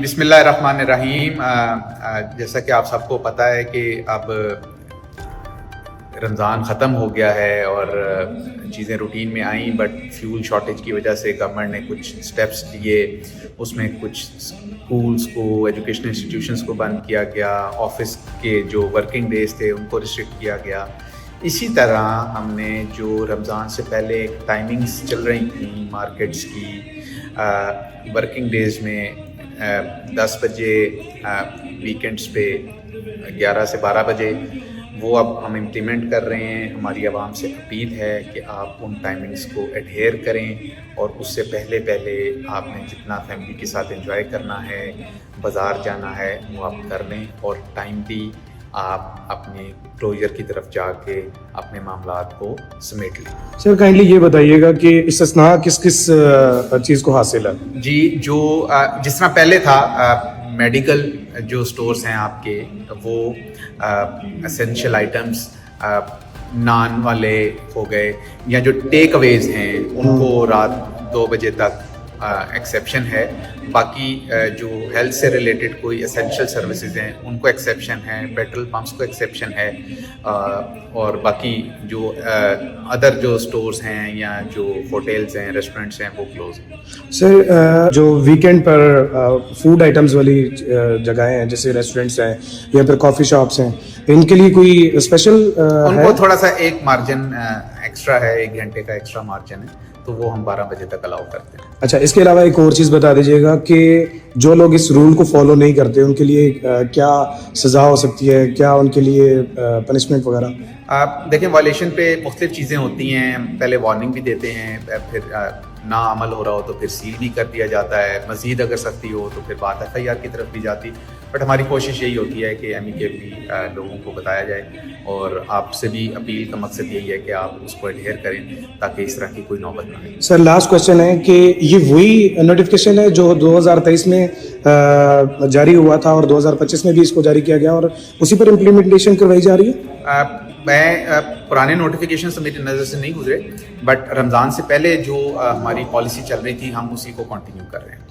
بسم اللہ الرحمن الرحیم. جیسا کہ آپ سب کو پتہ ہے کہ اب رمضان ختم ہو گیا ہے اور چیزیں روٹین میں آئیں، بٹ فیول شارٹیج کی وجہ سے گورنمنٹ نے کچھ اسٹیپس لیے. اس میں کچھ اسکولس کو، ایجوکیشنل انسٹیٹیوشنس کو بند کیا گیا، آفس کے جو ورکنگ ڈیز تھے ان کو ریسٹرکٹ کیا گیا. اسی طرح ہم نے جو رمضان سے پہلے ٹائمنگز چل رہی تھیں مارکیٹس کی، ورکنگ ڈیز میں 10 بجے، ویکینڈس پہ 11 سے 12 بجے، وہ اب ہم امپلیمنٹ کر رہے ہیں. ہماری عوام سے اپیل ہے کہ آپ ان ٹائمنگز کو ایڈہیئر کریں، اور اس سے پہلے آپ نے جتنا فیملی کے ساتھ انجوائے کرنا ہے، بازار جانا ہے، وہ آپ کر لیں، اور ٹائم بھی آپ اپنے کلوجر کی طرف جا کے اپنے معاملات کو سمیٹ لیں. سر کائنڈلی یہ بتائیے گا کہ استثناء کس چیز کو حاصل ہے؟ جی، جو جس طرح پہلے تھا، میڈیکل جو سٹورز ہیں آپ کے، وہ اسینشیل آئٹمس، نان والے ہو گئے، یا جو ٹیک اویز ہیں ان کو رات 2 بجے تک ایکسیپشن ہے. باقی جو ہیلتھ سے ریلیٹڈ کوئی اسینشیل سروسز ہیں ان کو ایکسیپشن ہے، پیٹرول پمپس کو ایکسیپشن ہے، اور باقی جو ادر جو سٹورز ہیں یا جو ہوٹلز ہیں، ریسٹورنٹس ہیں، وہ کلوز ہیں. سر جو ویکینڈ پر فوڈ آئٹمز والی جگہیں ہیں جیسے ریسٹورنٹس ہیں یا پھر کافی شاپس ہیں، ان کے لیے کوئی اسپیشل ان کو تھوڑا سا ایک مارجن ایکسٹرا ہے، 1 گھنٹے کا ایکسٹرا مارجن ہے، تو وہ ہم 12 بجے تک الاؤ کرتے ہیں. اچھا، اس کے علاوہ ایک اور چیز بتا دیجیے گا کہ جو لوگ اس رول کو فالو نہیں کرتے ان کے لیے کیا سزا ہو سکتی ہے، کیا ان کے لیے پنشمنٹ وغیرہ؟ آپ دیکھیں، وائلیشن پہ مختلف چیزیں ہوتی ہیں. پہلے وارننگ بھی دیتے ہیں، پھر نہ عمل ہو رہا ہو تو پھر سیل بھی کر دیا جاتا ہے. مزید اگر سختی ہو تو پھر بات FIR کی طرف بھی جاتی. بٹ ہماری کوشش یہی ہوتی ہے کہ ایمیکیبلی لوگوں کو بتایا جائے، اور آپ سے بھی اپیل کا مقصد یہی ہے کہ آپ اس کو ایڈہیئر کریں تاکہ اس طرح کی کوئی نوبت نہ آئے. سر لاسٹ کوشچن ہے کہ یہ وہی نوٹیفکیشن ہے جو 2023 میں جاری ہوا تھا اور 2025 میں بھی اس کو جاری کیا گیا، اور اسی پر امپلیمنٹیشن کروائی جا رہی ہے؟ میں پرانے نوٹیفیکیشن سے میری نظر سے نہیں گزرے، بٹ رمضان سے پہلے جو ہماری پالیسی چل رہی تھی ہم اسی کو کنٹینیو کر رہے ہیں.